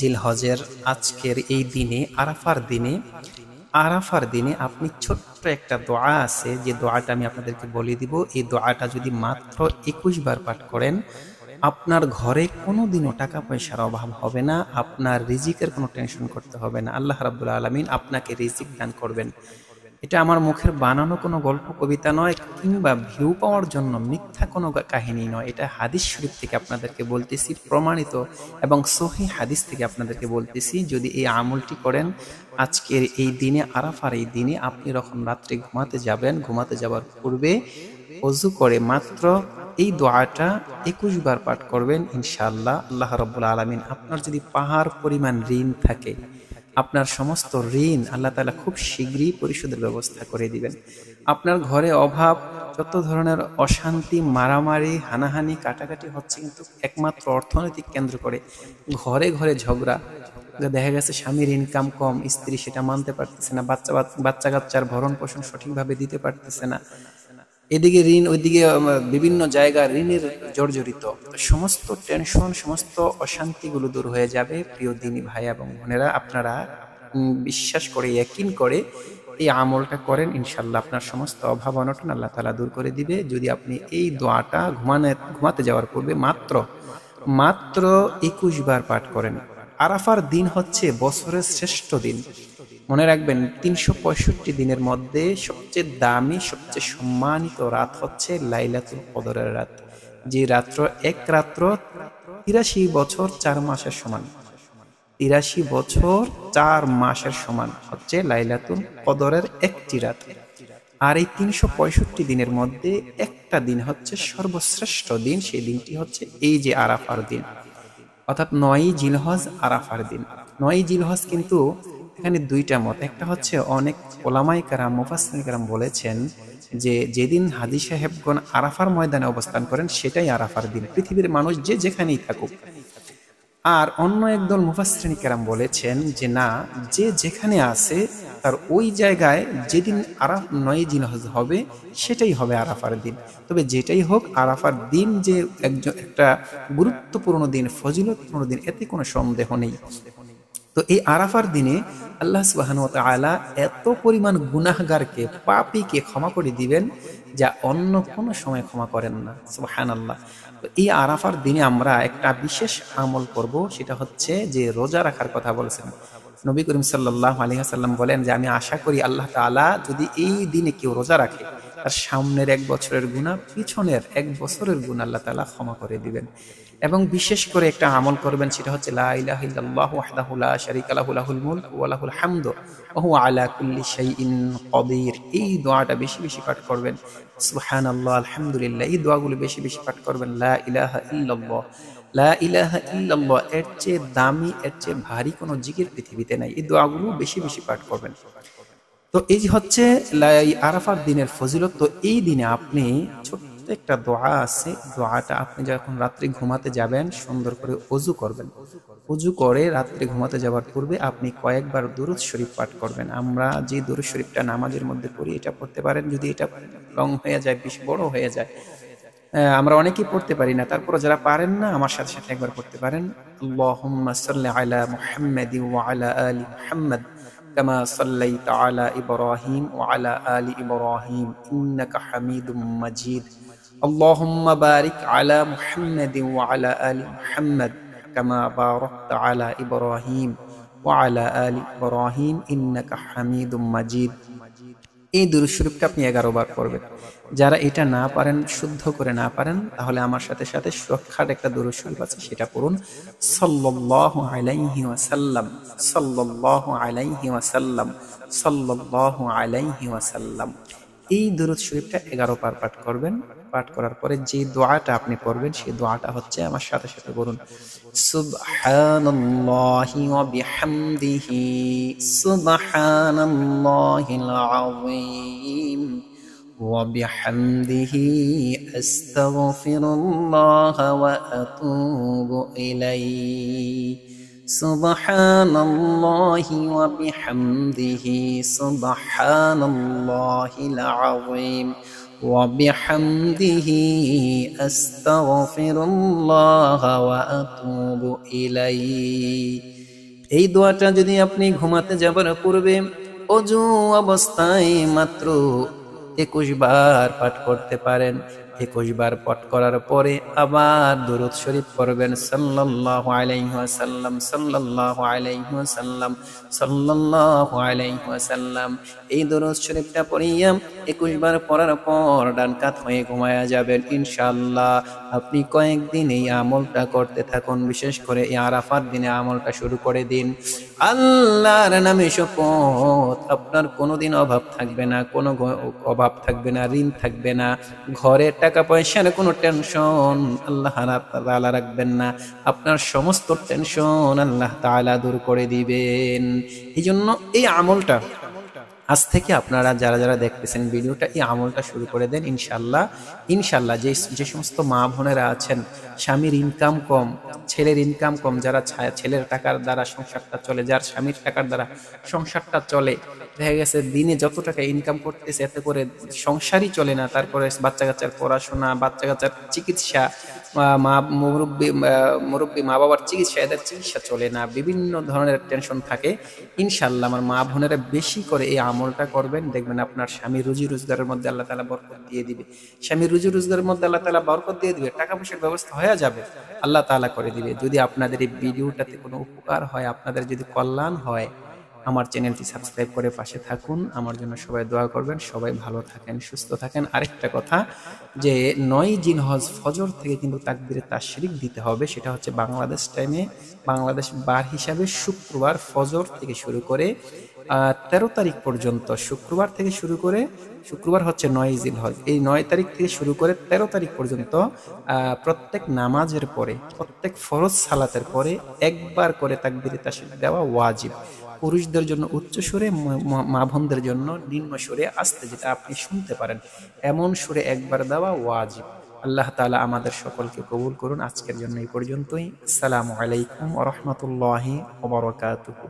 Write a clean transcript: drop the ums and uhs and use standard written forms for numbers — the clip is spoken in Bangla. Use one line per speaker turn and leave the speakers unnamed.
জিলহজের আজকের এই দিনে আরাফার দিনে আপনি ছোট্ট একটা দোয়া আছে, যে দোয়াটা আমি আপনাদেরকে বলে দিব। এই দোয়াটা যদি মাত্র 21 বার পাঠ করেন, আপনার ঘরে কোনোদিনও টাকা পয়সার অভাব হবে না, আপনার রিজিকের কোনো টেনশন করতে হবে না। আল্লাহ রাব্বুল আলামিন আপনাকে রিজিক দান করবেন। এটা আমার মুখের বানানো কোনো গল্প কবিতা নয়, কিংবা ভিউ পাওয়ার জন্য মিথ্যা কোনো কাহিনী নয়। এটা হাদিস শরীফ থেকে আপনাদেরকে বলতেছি, প্রমাণিত এবং সহিহ হাদিস থেকে আপনাদেরকে বলতেছি। যদি এই আমলটি করেন আজকের এই দিনে, আরাফার এই দিনে, আপনি যখন রাত্রে ঘুমাতে যাবেন, ঘুমাতে যাওয়ার পূর্বে অজু করে মাত্র এই দোয়াটা 21 বার পাঠ করবেন, ইনশাআল্লাহ আল্লাহ রাব্বুল আলামিন আপনার যদি পাহাড় পরিমাণ ঋণ থাকে, আপনার সমস্ত ঋণ আল্লাহ তাআলা খুব শীঘ্রই পরিশোধের ব্যবস্থা করে দিবেন। আপনার ঘরে অভাব, যত ধরনের অশান্তি, মারামারি, হানাহানি, কাটাকাটি হচ্ছে কিন্তু একমাত্র অর্থনৈতিক কেন্দ্র করে। ঘরে ঘরে ঝগড়া, দেখা গেছে স্বামীর ইনকাম কম, স্ত্রী সেটা মানতে পারতেছে না, বাচ্চা কাচ্চার ভরণ পোষণ সঠিকভাবে দিতে পারতেছে না, এদিকে ঋণ, ওইদিকে বিভিন্ন জায়গা ঋণের জর্জরিত। সমস্ত টেনশন, সমস্ত অশান্তিগুলো দূর হয়ে যাবে। প্রিয় দিনী ভাই এবং বোনেরা, আপনারা বিশ্বাস করে, ইয়াকিন করে এই আমলটা করেন, ইনশাল্লাহ আপনার সমস্ত অভাব অনটন আল্লাহ তাআলা দূর করে দিবে। যদি আপনি এই দোয়াটা ঘুমাতে যাওয়ার পূর্বে মাত্র মাত্র 21 বার পাঠ করেন। আরাফার দিন হচ্ছে বছরের শ্রেষ্ঠ দিন। মনে রাখবেন, 365 দিনের মধ্যে সবচেয়ে দামি, সবচেয়ে সম্মানিত রাত হচ্ছে লাইলাতুল কদরের রাত। যে রাত্র, এক রাত্র 83 বছর 4 মাসের সমান। 83 বছর 4 মাসের সমান হচ্ছে লাইলাতুল কদরের একটি রাত। আর এই 365 দিনের মধ্যে একটা দিন হচ্ছে সর্বশ্রেষ্ঠ দিন। সেই দিনটি হচ্ছে এই যে আরাফার দিন, অর্থাৎ 9ই জিলহজ, আরাফার দিন। 9ই জিলহজ কিন্তু এখানে দুইটা মত। একটা হচ্ছে, অনেক ওলামায়ে কেরাম, মুফাসসিরিনে কেরাম বলেছেন যে যেদিন হাজী সাহেবগণ আরাফার ময়দানে অবস্থান করেন সেটাই আরাফার দিন, পৃথিবীর মানুষ যে যেখানেই থাকুক। আর অন্য একদল মুফাসসিরিনে কেরাম বলেছেন যে না, যে যেখানে আছে তার ওই জায়গায় যেদিন 9ই জিলহজ হবে সেটাই হবে আরাফার দিন। তবে যেটাই হোক, আরাফার দিন যে একটা গুরুত্বপূর্ণ দিন, ফজিলতপূর্ণ দিন, এতে কোনো সন্দেহ নেই। তো এই আরাফার দিনে আল্লাহ সুবহানাহু ওয়া তাআলা এত পরিমাণ গুনাহগারকে, পাপীকে ক্ষমা করে দিবেন যা অন্য কোনো সময় ক্ষমা করেন না। সুবহানাল্লাহ। তো এই আরাফার দিনে আমরা একটা বিশেষ আমল করব, সেটা হচ্ছে যে রোজা রাখার কথা বলেছেন নবী করিম সাল্লাল্লাহু আলাইহি ওয়াসাল্লাম। বলেন যে আমি আশা করি আল্লাহ তাআলা যদি এই দিনে কেউ রোজা রাখে, তার সামনের 1 বছরের গুনাহ, পিছনের 1 বছরের গুনাহ আল্লাহ তাআলা ক্ষমা করে দিবেন। এবং বিশেষ করে একটা আমল করবেন, সেটা হচ্ছে লা ইলাহা ইল্লাল্লাহু ওয়াহদাহু লা শারীকা লাহু লাহুল মুলকু ওয়া লাহুল হামদু ওয়া হুয়া আলা কুল্লি শাইইন কাদির। এই দোয়াটা বেশি বেশি পাঠ করবেন। সুবহানাল্লাহ, আলহামদুলিল্লাহ, এই দোয়াগুলো বেশি বেশি পাঠ করবেন। লা ইলাহা ইল্লাল্লাহ, লা ইলাহা ইল্লাল্লাহ, এর চেয়ে দামি, এর চেয়ে ভারী কোনো জিকির পৃথিবীতে নাই। এই দোয়াগুলো বেশি বেশি পাঠ করবেন। তো এই যে হচ্ছে এই আরাফার দিনের ফজিলত। তো এই দিনে আপনি ছোট্ট একটা দোয়া আছে, দোয়াটা আপনি যখন রাত্রে ঘুমাতে যাবেন সুন্দর করে অজু করবেন। অজু করে রাত্রে ঘুমাতে যাওয়ার পূর্বে আপনি কয়েকবার দুরূদ শরীফ পাঠ করবেন। আমরা যে দুরূদ শরীফটা নামাজের মধ্যে পড়ি এটা পড়তে পারেন, যদি এটা লং হয়ে যায়, বেশি বড় হয়ে যায়, আমরা অনেকেই পড়তে পারি না, তারপরে যারা পারেন না আমার সাথে সাথে একবার পড়তে পারেন। আল্লাহুম্মা সাল্লি আলা মুহাম্মাদিন ওয়া আলা আলি মুহাম্মাদ কামা সাল্লাইতা আলা ইব্রাহিম ওয়া আলা আলি ইব্রাহিম ইন্নাকা হামিদুম মাজিদ। আল্লাহুম্মা বারিক আলা মুহাম্মাদিন ওয়া আলা আলি মুহাম্মাদ কামা বারাকতা আলা ইব্রাহিম ওয়া আলা আলি ইব্রাহিম ইন্নাকা হামিদুম মাজিদ। এই দুরূদ শরীফটা আপনি 11 বার পড়বেন। যারা এটা না পারেন, শুদ্ধ করে না পারেন, তাহলে আমার সাথে সাথে শর্টকাট একটা দুরূদ শরীফ আছে, সেটা পড়ুন। সাল্লাল্লাহু আলাইহি ওয়াসাল্লাম, সাল্লাল্লাহু আলাইহি ওয়াসাল্লাম, সাল্লাল্লাহু আলাইহি ওয়াসাল্লাম। এই দুরূদ শরীফটা 11 বার পাঠ করবেন। পাঠ করার পরে যে দোয়াটা আপনি পড়বেন, সেই দোয়াটা হচ্ছে, আমার সাথে সাথে বলুন, সুবহানাল্লাহি ওয়া বিহামদিহি, সুবহানাল্লাহিল আযীম ওয়া বিহামদিহি, আস্তাগফিরুল্লাহ ওয়া আতুবু ইলাইহি। সুবহানাল্লাহি ওয়া বিহামদিহি, সুবহানাল্লাহিল আযীম ওয়া বিহামদিহি, আস্তাগফিরুল্লাহ ওয়া আতুবু ইলাইহি। এই দোয়াটা যদি আপনি ঘুমাতে যাবার পূর্বে অজু অবস্থায় মাত্র 21 বার পাঠ করতে পারেন, 21 বার পাঠ করার পরে আবার দুরূদ শরীফ পড়বেন, সাল্লাল্লাহু আলাইহি ওয়াসাল্লাম, সাল্লাল্লাহু আলাইহি ওয়াসাল্লাম, সাল্লাল্লাহু আলাইহি ওয়াসাল্লাম। এই দুরূদ শরীফটা পড়িয়া 21 বার পড়ার পর ডান কাত হয়ে ঘুমায়া যাবেন ইনশাআল্লাহ। আপনি কয়েকদিন এই আমলটা করতে থাকুন, বিশেষ করে এই আরাফার দিনে আমলটা শুরু করে দিন। আল্লাহর নামে শপথ, আপনার কোনোদিন অভাব থাকবে না, কোনো অভাব থাকবে না, ঋণ থাকবে না, ঘরে টাকা পয়সার কোনো টেনশন আল্লাহ তাআলা রাখবেন না। আপনার সমস্ত টেনশন আল্লাহ তাআলা দূর করে দিবেন। এই জন্য এই আমলটা আজ থেকে আপনারা যারা যারা দেখতেছেন ভিডিওটা, এই আমলটা শুরু করে দেন ইনশাল্লাহ। ইনশাল্লাহ যে সমস্ত মা বোনেরা আছেন স্বামীর ইনকাম কম, ছেলের ইনকাম কম, যারা ছেলের টাকার দ্বারা সংসারটা চলে, যার স্বামীর টাকার দ্বারা সংসারটা চলে, দেখা গেছে দিনে যত টাকা ইনকাম করতেছে এতে করে সংসারই চলে না, তারপরে বাচ্চা কাচ্চার পড়াশোনা, বাচ্চা কাচ্চার চিকিৎসা, মা মুরব্বী মা বাবার চিকিৎসা, এদের চিকিৎসা চলে না, বিভিন্ন ধরনের টেনশন থাকে। ইনশাল্লাহ আমার মা বোনেরা বেশি করে এই আমলটা করবেন, দেখবেন আপনার স্বামী রুজি রোজগারের মধ্যে আল্লাহ তাআলা বরকত দিয়ে দিবে, স্বামী রুজি রোজগারের মধ্যে আল্লাহ তাআলা বরকত দিয়ে দিবে, টাকা পয়সার ব্যবস্থা হয়ে যাবে, আল্লাহ তাআলা করে দিবে। যদি আপনাদের এই ভিডিওটাতে কোনো উপকার হয়, আপনাদের যদি কল্যাণ হয়, আমার চ্যানেলটি সাবস্ক্রাইব করে পাশে থাকুন। আমার জন্য সবাই দোয়া করবেন। সবাই ভালো থাকেন, সুস্থ থাকেন। আরেকটা কথা, যে 9 জিলহজ ফজর থেকে কিন্তু তাকবীরে তাশরিক দিতে হবে, সেটা হচ্ছে বাংলাদেশ টাইমে, বাংলাদেশ বার হিসাবে শুক্রবার ফজর থেকে শুরু করে 13 তারিখ পর্যন্ত, শুক্রবার থেকে শুরু করে, শুক্রবার হচ্ছে 9 জিলহজ, এই 9 তারিখ থেকে শুরু করে 13 তারিখ পর্যন্ত প্রত্যেক নামাজের পরে, প্রত্যেক ফরজ সালাতের পরে একবার করে তাকবীরে তাশরিক দেওয়া ওয়াজিব। পুরুষদের জন্য উচ্চ সুরে, মা বোনদের জন্য নিম্ন সুরে আস্তে, যেটা আপনি শুনতে পারেন এমন সুরে একবার দেওয়া ওয়াজিব। আল্লাহ তাআলা আমাদের সকলকে কবুল করুন। আজকের জন্য এই পর্যন্তই। আসসালামু আলাইকুম ওয়া রাহমাতুল্লাহি ওয়া বারাকাতুহু।